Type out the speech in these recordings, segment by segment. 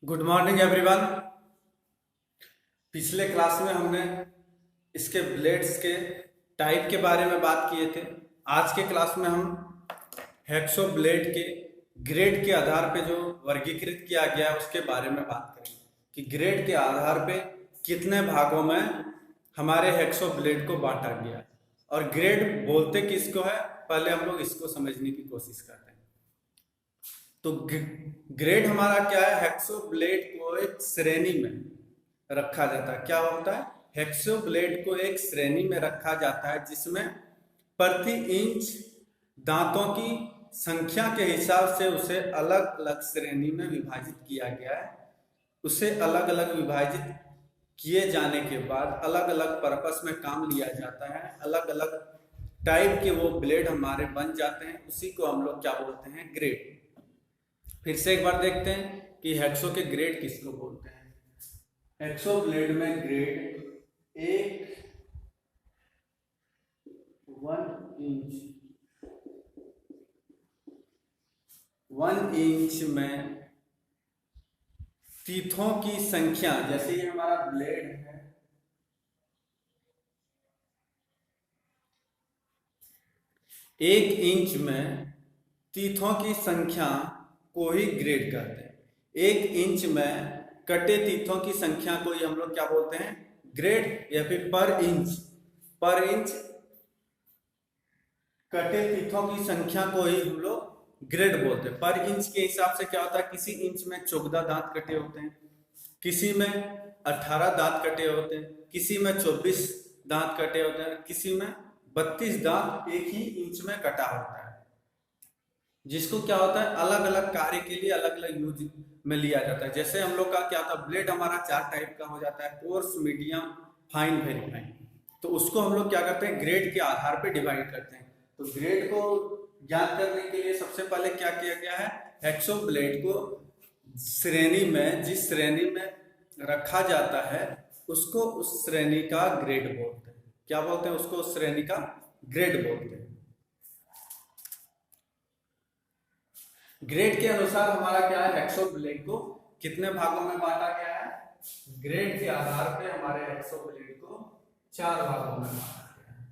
Good morning everyone. पिछले class में हमने इसके ब्लेड्स के टाइप के बारे में बात किए थे। आज के क्लास में हम हेक्सो ब्लेड के ग्रेड के आधार पे जो वर्गीकृत किया गया है उसके बारे में बात करेंगे कि ग्रेड के आधार पे कितने भागों में हमारे हेक्सो ब्लेड को बांटा गया है और ग्रेड बोलते किसको है, पहले हम लोग इसको समझने की कोशिश करते हैं। तो ग्रेड हमारा क्या है, हेक्सो ब्लेड को एक श्रेणी में रखा जाता है। क्या होता है, हेक्सो ब्लेड को एक श्रेणी में रखा जाता है जिसमें प्रति इंच दांतों की संख्या के हिसाब से उसे अलग अलग श्रेणी में विभाजित किया गया है। उसे अलग अलग विभाजित किए जाने के बाद अलग अलग पर्पस में काम लिया जाता है। अलग अलग टाइप के वो ब्लेड हमारे बन जाते हैं, उसी को हम लोग क्या बोलते हैं, ग्रेड। फिर से एक बार देखते हैं कि हेक्सो के ग्रेड किसको बोलते हैं। हेक्सो ब्लेड में ग्रेड 1 इंच में तीथों की संख्या, जैसे ये हमारा ब्लेड है, एक इंच में तीथों की संख्या को ही ग्रेड कहते हैं। 1 इंच में कटे तीथों की संख्या को ही हम लोग क्या बोलते हैं, ग्रेड, या फिर पर इंच कटे तीथों की संख्या को ही हम लोग ग्रेड बोलते हैं। पर इंच के हिसाब से क्या होता है, किसी इंच में 14 दांत कटे होते हैं, किसी में 18 दांत कटे होते हैं, किसी में 24 दांत कटे होते हैं, किसी में 32 दांत एक ही इंच में कटा होता है। जिसको क्या होता है, अलग अलग कार्य के लिए अलग अलग यूज में लिया जाता है। जैसे हम लोग का क्या होता है, ब्लेड हमारा 4 टाइप का हो जाता है, course, medium, fine, very fine. तो उसको हम लोग क्या करते हैं, ग्रेड के आधार पे डिवाइड करते हैं। तो ग्रेड को ज्ञात करने के लिए सबसे पहले क्या किया गया है, हेक्सो ब्लेड को श्रेणी में, जिस श्रेणी में रखा जाता है उसको उस श्रेणी का ग्रेड बोलते हैं। क्या बोलते हैं उसको, उस श्रेणी का ग्रेड बोलते हैं। ग्रेड के अनुसार हमारा क्या है, हेक्सो ब्लेड को कितने भागों में बांटा गया है। ग्रेड के आधार पे हमारे हेक्सो ब्लेड को 4 भागों में बांटा गया है।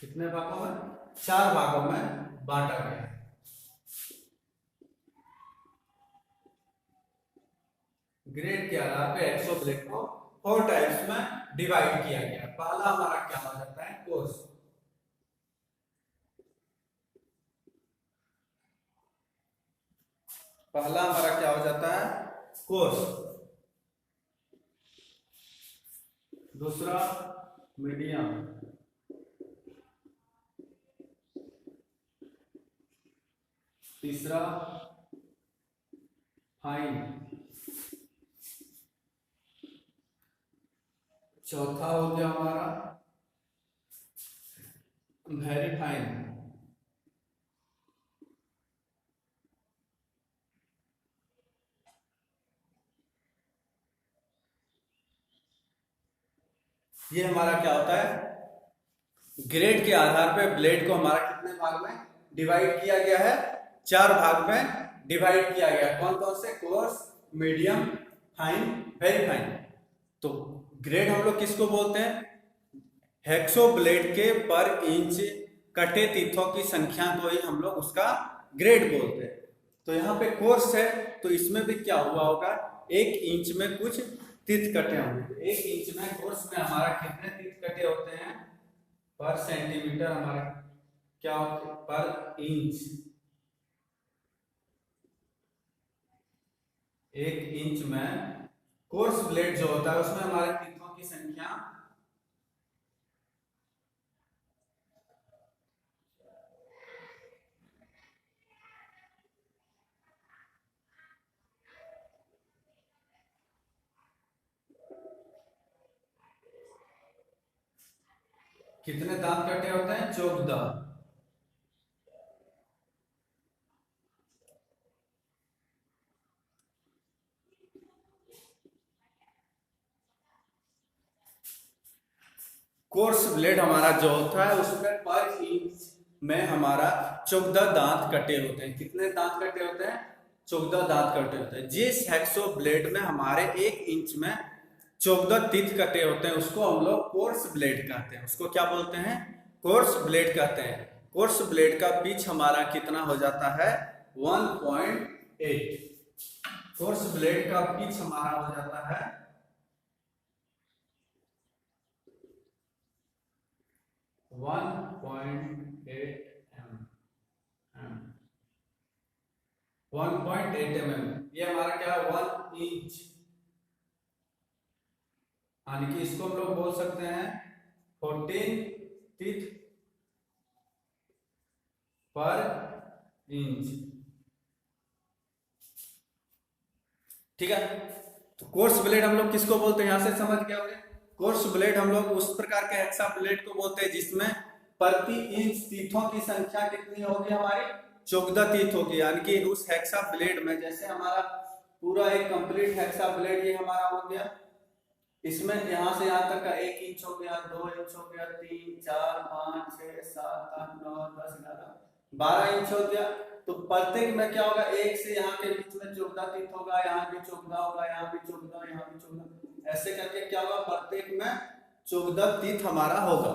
कितने भागों में, 4 भागों में बांटा गया है। ग्रेड के आधार पे हेक्सो ब्लेड को 4 टाइप्स में डिवाइड किया गया। पहला हमारा क्या हो जाता है, कोर्स। पहला हमारा क्या हो जाता है, कोर्स। दूसरा मीडियम, तीसरा फाइन, चौथा हो गया हमारा वेरी फाइन, ये हमारा क्या होता है, ग्रेड के आधार पे ब्लेड को हमारा कितने भाग में डिवाइड किया गया है, 4 भाग में डिवाइड किया गया। कौन कौन से, course, medium, fine, very fine. तो ग्रेड हम लोग किसको बोलते हैं, हेक्सो ब्लेड के पर इंच कटे तीथों की संख्या को ही हम लोग उसका ग्रेड बोलते हैं। तो यहाँ पे कोर्स है, तो इसमें भी क्या हुआ होगा, 1 इंच में कुछ तीत कटे होंगे। 1 इंच में कोर्स में हमारा कितने तीत कटे होते हैं, पर सेंटीमीटर हमारा क्या होता है, पर इंच। 1 इंच में कोर्स ब्लेड जो होता है उसमें हमारे तीथों की संख्या कितने दांत कटे होते हैं, 14। कोर्स ब्लेड हमारा जो होता है उसमें पर इंच में हमारा 14 दांत कटे होते हैं। कितने दांत कटे होते हैं, 14 दांत कटे होते हैं। जिस हेक्सो ब्लेड में हमारे 1 इंच में 14 तीत कटे होते हैं उसको हम लोग कोर्स ब्लेड कहते हैं। उसको क्या बोलते हैं? कोर्स ब्लेड कहते हैं। कोर्स ब्लेड का पिच हमारा कितना हो जाता है? 1.8। कोर्स ब्लेड का पिच हमारा हो जाता है 1.8 mm। 1.8 mm ये हमारा क्या है? 1 इंच, यानी कि इसको हम लोग बोल सकते हैं 14 टीथ पर इंच। ठीक है, तो कोर्स ब्लेड हम लोग किसको बोलते हैं? यहां से समझ गए होंगे। कोर्स ब्लेड हम लोग उस प्रकार के हेक्सा ब्लेड को बोलते हैं जिसमें प्रति इंच तीथों की संख्या कितनी होगी? हमारी 14 तीथ होगी। यानी कि उस हेक्सा ब्लेड में, जैसे हमारा पूरा एक कंप्लीट हेक्सा ब्लेड ये हमारा हो गया, इसमें यहां से यहां तक का 1 इंच हो गया, 2 इंच हो गया, 3, 4, 5, 6, 7, 8, 9, 10, 11, 12 इंच हो गया। तो प्रत्येक में क्या होगा? 1 से यहाँ के बीच में 14 तीत होगा, यहाँ भी 14 होगा, यहाँ भी 14, यहाँ भी 14, ऐसे करके क्या होगा? प्रत्येक में 14 तीत हमारा होगा।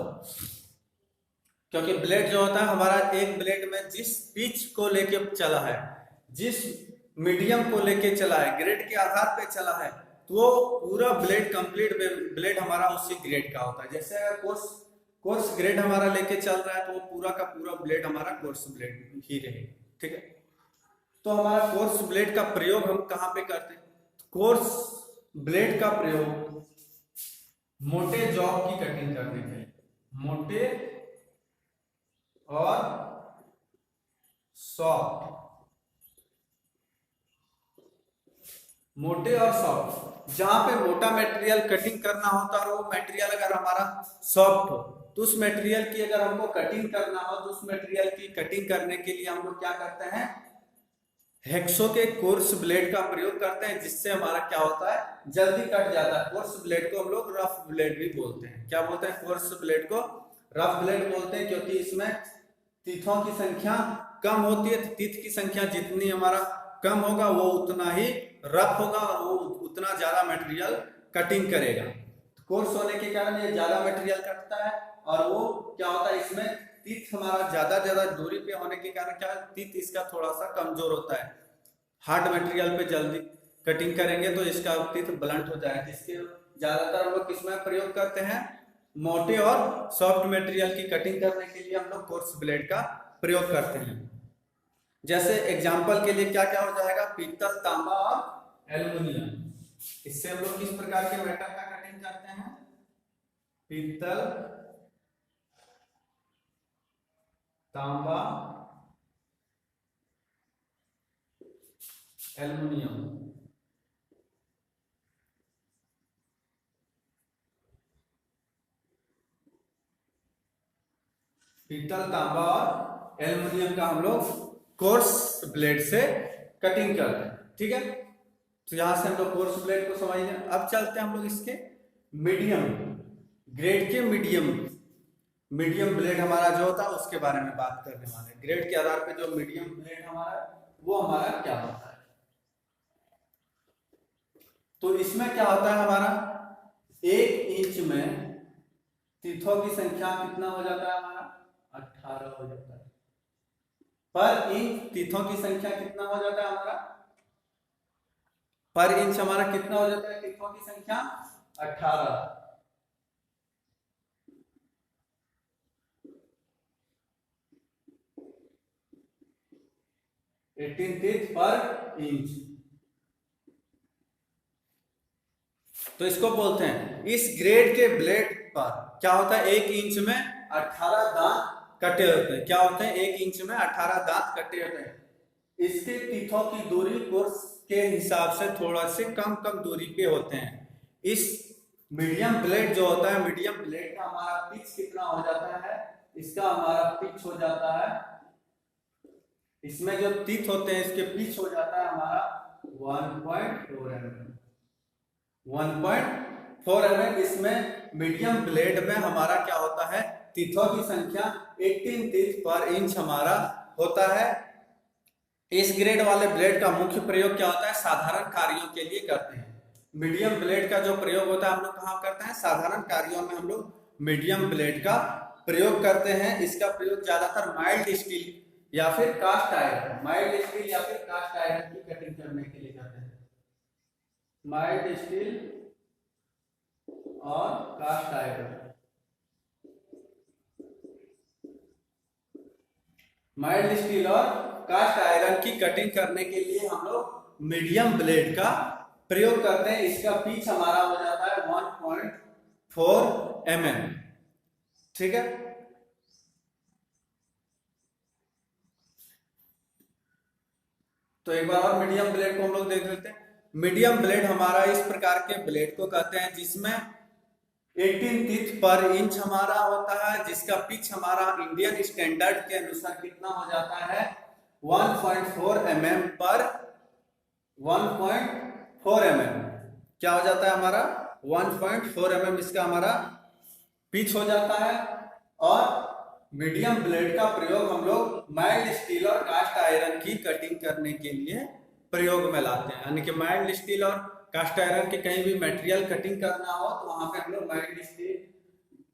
क्योंकि ब्लेड जो होता है हमारा, एक ब्लेड में जिस पिच को लेके चला है, जिस मीडियम को लेके चला है, ग्रेड के आधार पे चला है, तो पूरा ब्लेड कंप्लीट ब्लेड हमारा उसी ग्रेड का होता है। जैसे अगर कोर्स ग्रेड हमारा लेके चल रहा है तो पूरा का पूरा ब्लेड हमारा कोर्स ब्लेड ही रहेगा। ठीक है, तो हमारा कोर्स ब्लेड का प्रयोग हम कहाँ पे करते हैं? कोर्स ब्लेड का प्रयोग मोटे जॉब की कटिंग करने के लिए, मोटे और सॉफ्ट, मोटे और सॉफ्ट, जहां पे मोटा मटेरियल कटिंग करना होता है और वो मटेरियल अगर हमारा सॉफ्ट हो, तो उस मटेरियल की अगर हमको कटिंग करना हो तो उस मटेरियल की कटिंग करने के लिए हम लोग क्या करते हैं? हेक्सो के कोर्स ब्लेड का प्रयोग करते हैं, जिससे हमारा क्या होता है? जल्दी कट जाता है। कोर्स ब्लेड को हम लोग रफ ब्लेड भी बोलते हैं। क्या बोलते हैं? कोर्स ब्लेड को रफ ब्लेड बोलते हैं, क्योंकि इसमें तीथों की संख्या कम होती है। तीथ की संख्या जितनी हमारा कम होगा वो उतना ही रफ होगा और वो उतना ज्यादा मटेरियल कटिंग करेगा। कोर्स होने के कारण ये ज्यादा मटेरियल कटता है और वो क्या होता है? इसमें तीथ हमारा ज्यादा दूरी पे होने के कारण क्या, तीथ इसका थोड़ा सा कमजोर होता है। हार्ड मटेरियल पे जल्दी कटिंग करेंगे तो इसका तीथ ब्लंट हो जाएगा। इसके ज्यादातर हम लोग किसमें प्रयोग करते हैं? मोटे और सॉफ्ट मटेरियल की कटिंग करने के लिए हम लोग कोर्स ब्लेड का प्रयोग करते हैं। जैसे एग्जाम्पल के लिए क्या क्या हो जाएगा? पीतल, तांबा और एल्युमिनियम। इससे हम लोग किस प्रकार के मेटल का कटिंग करते हैं? पीतल, तांबा, एल्युमिनियम। पीतल, तांबा और एल्युमिनियम का हम लोग कोर्स ब्लेड से कटिंग करते हैं। ठीक है, तो यहां से हम लोग कोर्स ब्लेड को समझ गए। अब चलते हैं हम लोग इसके मीडियम ग्रेड के मीडियम ब्लेड हमारा जो होता है उसके बारे में बात करने वाले हैं। ग्रेड के आधार पे जो मीडियम ब्लेड हमारा, वो हमारा क्या होता है? तो इसमें क्या होता है? हमारा 1 इंच में तीथों की संख्या कितना हो जाता है? हमारा 18 हो जाता है। पर इंच तीथों की संख्या कितना हो जाता है? हमारा पर इंच हमारा कितना हो जाता है? तीथों की संख्या 18। 18 टीथ पर इंच। तो इसको बोलते हैं, इस ग्रेड के ब्लेड पर क्या होता है? 1 इंच में 18 दांत कटे होते हैं। क्या होते हैं? 1 इंच में 18 दांत कटे होते हैं। इसके तीथों की दूरी कोर्स के हिसाब से थोड़ा से कम दूरी पे होते हैं। इस मीडियम ब्लेड जो होता है, मीडियम ब्लेड का हमारा पिच कितना हो जाता है? इसका हमारा पिच हो जाता है, इसमें जो तीथ होते हैं इसके पिच हो जाता है हमारा 1.4 mm। 1.4 mm। इसमें मीडियम ब्लेड में हमारा क्या होता है? तीथों की संख्या 18 टीथ पर इंच हमारा होता है। इस ग्रेड वाले ब्लेड का मुख्य प्रयोग क्या होता है? साधारण कार्यों के लिए करते हैं। मीडियम ब्लेड का जो प्रयोग होता है हम लोग कहाँ करते हैं? साधारण कार्यों में हम लोग मीडियम ब्लेड का प्रयोग करते हैं। इसका प्रयोग ज्यादातर माइल्ड स्टील या फिर कास्ट आयरन, माइल्ड स्टील या फिर कास्ट आयरन की कटिंग करने के लिए करते हैं। माइल्ड स्टील और कास्ट आयरन, माइल्ड स्टील और कास्ट आयरन की कटिंग करने के लिए हम लोग मीडियम ब्लेड का प्रयोग करते हैं। इसका पिच हमारा हो जाता है 1.4 mm। ठीक है, तो एक बार और मीडियम ब्लेड को हम लोग देख लेते हैं। मीडियम ब्लेड हमारा इस प्रकार के ब्लेड को कहते हैं जिसमें 18 टीथ पर इंच हमारा होता है, जिसका पिच हमारा इंडियन स्टैंडर्ड के अनुसार कितना हो जाता है? 1.4 mm पर 1.4 mm क्या हो जाता है हमारा? 1.4 mm इसका हमारा पिच हो जाता है। और मीडियम ब्लेड का प्रयोग हम लोग माइल्ड स्टील और कास्ट आयरन की कटिंग करने के लिए प्रयोग में लाते हैं। यानी कि माइल्ड स्टील और कास्ट आयरन के कहीं भी मटेरियल कटिंग करना हो तो वहां पे हम लोग माइल्ड स्टील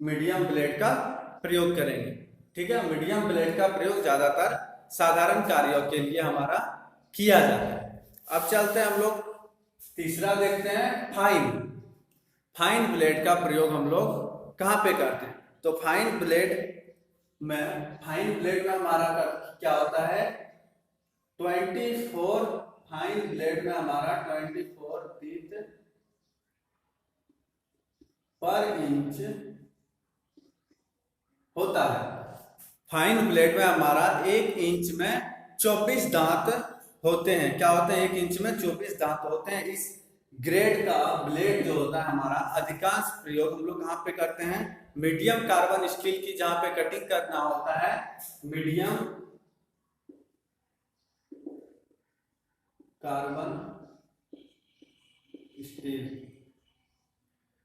मीडियम ब्लेड का प्रयोग करेंगे। ठीक है, मीडियम ब्लेड का प्रयोग ज्यादातर साधारण कार्यों के लिए हमारा किया जाता है। अब चलते हैं हम लोग तीसरा देखते हैं, फाइन। फाइन ब्लेड का प्रयोग हम लोग कहाँ पे करते हैं? तो फाइन ब्लेड में हमारा क्या होता है? 24 फाइन ब्लेड में हमारा 24 टीथ पर इंच होता है। फाइन ब्लेड में हमारा 1 इंच में 24 दांत होते हैं। क्या होते हैं? 1 इंच में 24 दांत होते हैं। इस ग्रेड का ब्लेड जो होता है हमारा अधिकांश प्रयोग हम लोग कहाँ पे करते हैं? मीडियम कार्बन स्टील की जहां पे कटिंग करना होता है, medium carbon steel,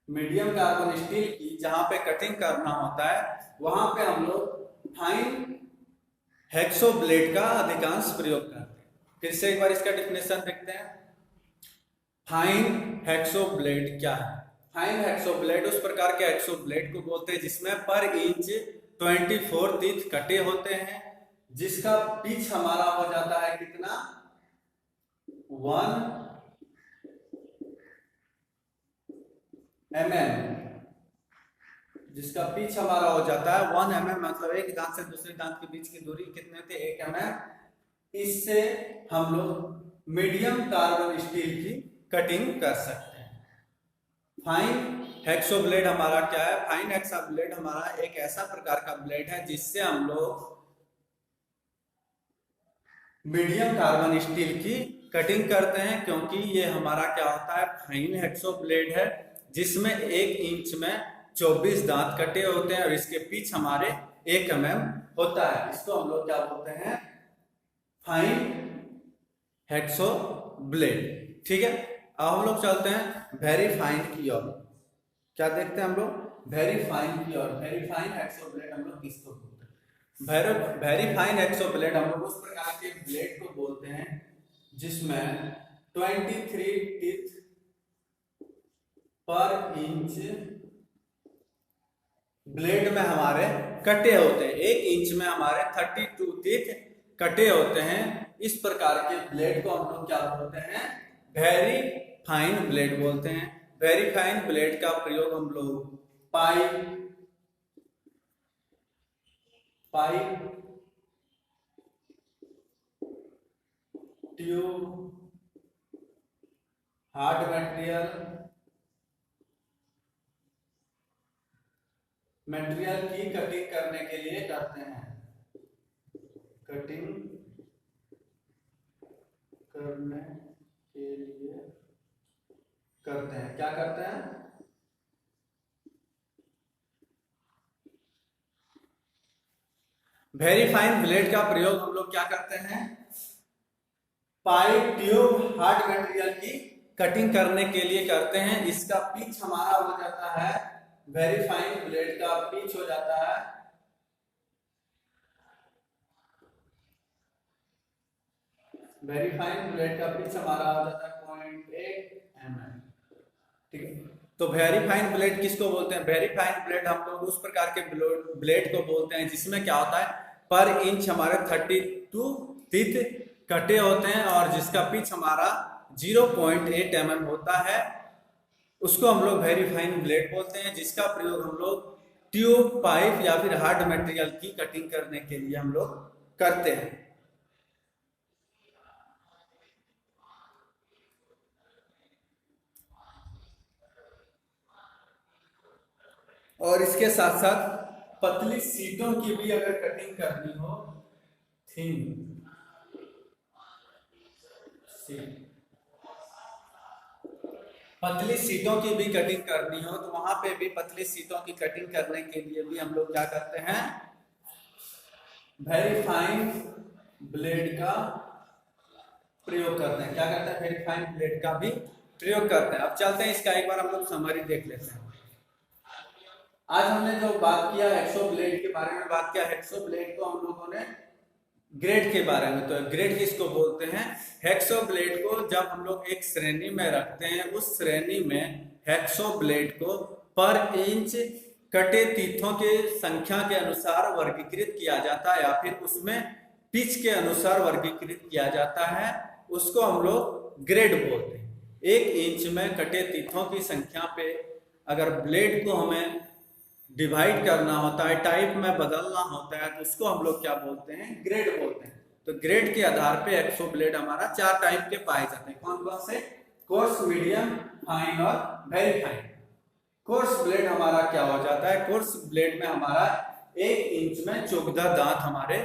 medium carbon steel की जहां पे कटिंग करना होता है वहां पे हम लोग फाइन हेक्सो ब्लेड का अधिकांश प्रयोग करते हैं। फिर से एक बार इसका डिफिनेशन देखते हैं। फाइन हेक्सो ब्लेड क्या है? फाइन हेक्सो ब्लेड उस प्रकार के हेक्सो ब्लेड को बोलते हैं जिसमें पर इंच 24 टीथ कटे होते हैं, जिसका पिच हमारा हो जाता है कितना? 1 mm, जिसका पिच हमारा हो जाता है 1 mm, मतलब एक दांत से दूसरे दांत के बीच की दूरी कितने होती है? 1 mm। इससे हम लोग मीडियम कार्बन स्टील की कटिंग कर सकते हैं। फाइन हेक्सो ब्लेड हमारा क्या है? फाइन हेक्सा ब्लेड हमारा एक ऐसा प्रकार का ब्लेड है जिससे हम लोग मीडियम कार्बन स्टील की कटिंग करते हैं, क्योंकि ये हमारा क्या होता है? फाइन हेक्सो ब्लेड है जिसमें 1 इंच में 24 दांत कटे होते हैं और इसके पिच हमारे 1 mm होता है। इसको हम लोग क्या बोलते हैं? Fine hexo blade. ठीक है, अब हम लोग चलते हैं वेरी फाइन की ओर। क्या देखते हैं हम लोग? वेरी फाइन की ओर। वेरी फाइन हेक्सो ब्लेड हम लोग किसको बोलते हैं? वेरी फाइन हेक्सो ब्लेड हम लोग उस प्रकार के ब्लेड को बोलते हैं जिसमें 23 टीथ पर इंच ब्लेड में हमारे कटे होते हैं। 1 इंच में हमारे 32 टीथ कटे होते हैं। इस प्रकार के ब्लेड को हम लोग क्या बोलते हैं? वेरी फाइन ब्लेड बोलते हैं। वेरी फाइन ब्लेड का प्रयोग हम लोग पाइप, ट्यूब, हार्ड मटेरियल की कटिंग करने के लिए करते हैं। कटिंग करने के लिए करते हैं। क्या करते हैं? वेरी फाइन ब्लेड का प्रयोग हम लोग क्या करते हैं? पाइप, ट्यूब, हार्ड मटेरियल की कटिंग करने के लिए करते हैं। इसका पिच हमारा हो जाता है, वेरी फाइन ब्लेड का पिच हो जाता है वेरी फाइन ब्लेड का पिच हमारा आ जाता है 0.8 mm। ठीक है, तो वेरी फाइन ब्लेड किसको बोलते हैं? वेरी फाइन ब्लेड हम लोग उस प्रकार के ब्लेड को बोलते हैं जिसमें क्या होता है, पर इंच हमारे 32 टीथ कटे होते हैं और जिसका पिच हमारा 0.8 mm होता है, उसको हम लोग वेरी फाइन ब्लेड बोलते हैं, जिसका प्रयोग हम लोग ट्यूब, पाइप या फिर हार्ड मटेरियल की कटिंग करने के लिए हम लोग करते हैं। और इसके साथ साथ पतली सीटों की भी अगर कटिंग करनी हो, थिन सीट, पतली सीटों की भी कटिंग करनी हो तो वहां पे भी पतली सीटों की कटिंग करने के लिए भी हम लोग क्या करते हैं, वेरी फाइन ब्लेड का प्रयोग करते हैं। क्या करते हैं? वेरी फाइन ब्लेड का भी प्रयोग करते हैं। अब चलते हैं इसका एक बार हम लोग समरी देख लेते हैं। आज हमने जो बात किया हेक्सो ब्लेड के बारे में बात किया। हेक्सो ब्लेड को हम लोगों ने ग्रेड के बारे में, तो ग्रेड किसको बोलते हैं? हेक्सो ब्लेड को जब हम लोग एक श्रेणी में रखते हैं, उस श्रेणी में हेक्सो ब्लेड को पर इंच कटे तीर्थों के संख्या के अनुसार वर्गीकृत किया जाता है या फिर उसमें पिच के अनुसार वर्गीकृत किया जाता है, उसको हम लोग ग्रेड बोलते हैं। एक इंच में कटे तीर्थों की संख्या पे अगर ब्लेड को हमें डिवाइड करना होता है, टाइप में बदलना होता है, तो उसको हम लोग क्या बोलते हैं? ग्रेड बोलते हैं। तो ग्रेड के आधार पे हेक्सो ब्लेड हमारा 4 टाइप के पाए जाते हैं। कौन कौन से? कोर्स, मीडियम, फाइन और वेरी फाइन। कोर्स ब्लेड हमारा क्या हो जाता है? कोर्स ब्लेड में हमारा 1 इंच में 14 दांत हमारे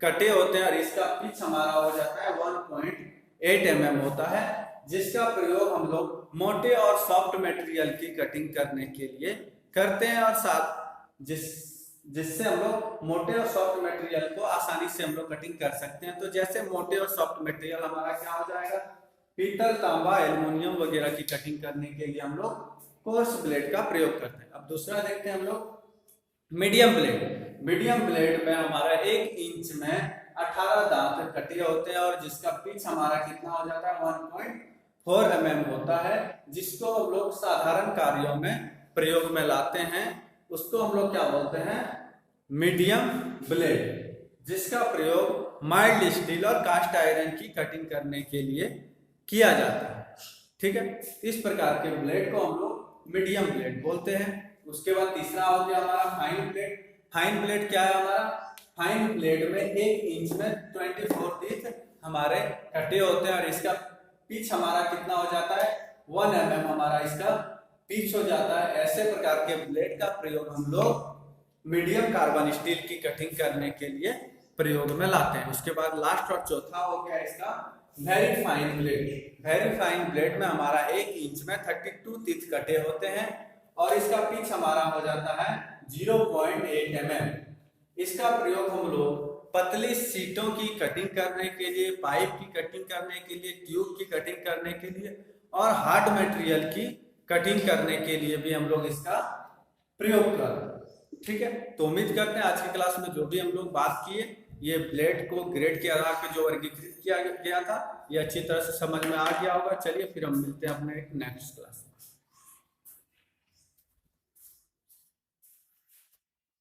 कटे होते हैं और इसका पिच हमारा हो जाता है 1.8 mm होता है, जिसका प्रयोग हम लोग मोटे और सॉफ्ट मटेरियल की कटिंग करने के लिए करते हैं और साथ जिससे हम लोग मोटे और सॉफ्ट मटेरियल को आसानी से हम लोग कटिंग कर सकते हैं। तो जैसे मोटे और सॉफ्ट मटेरियल हमारा क्या हो जाएगा? पीतल, तांबा, एल्युमिनियम वगैरह की कटिंग करने के लिए हम लोग कोर्स ब्लेड का प्रयोग करते हैं। अब दूसरा देखते हैं हम लोग मीडियम ब्लेड। मीडियम ब्लेड में हमारा 1 इंच में 18 दांत कटे होते हैं और जिसका पिच हमारा कितना हो जाता है? 1.4 mm होता है, जिसको हम लोग साधारण कार्यों में प्रयोग में लाते हैं। उसको हम लोग क्या बोलते हैं? मीडियम ब्लेड, जिसका प्रयोग माइल्ड स्टील और कास्ट आयरन की कटिंग करने के लिए किया जाता है। ठीक है, इस प्रकार के ब्लेड को हम लोग मीडियम ब्लेड बोलते हैं। उसके बाद तीसरा हो गया हमारा फाइन ब्लेड। फाइन ब्लेड क्या है हमारा? फाइन ब्लेड में 1 इंच में 24 टीथ हमारे कटे होते हैं और इसका पिच हमारा कितना हो जाता है? 1 mm हमारा इसका पिच हो जाता है। ऐसे प्रकार के ब्लेड का प्रयोग हम लोग मीडियम कार्बन स्टील की कटिंग करने के लिए प्रयोग में लाते हैं। उसके बाद लास्ट और चौथा हो गया इसका very fine blade. Very fine blade में हमारा 1 इंच में 32 टीथ कटे होते हैं और इसका पिच हमारा हो जाता है 0.8 mm। इसका प्रयोग हम लोग पतली सीटों की कटिंग करने के लिए, पाइप की कटिंग करने के लिए, ट्यूब की कटिंग करने के लिए और हार्ड मटेरियल की कटिंग करने के लिए भी हम लोग इसका प्रयोग कर रहे हैं। ठीक है, तो उम्मीद करते हैं आज की क्लास में जो भी हम लोग बात किए, ये ब्लेड को ग्रेड के आधार पर जो वर्गीकृत किया गया था, ये अच्छी तरह से समझ में आ गया होगा। चलिए फिर हम मिलते हैं अपने नेक्स्ट क्लास में।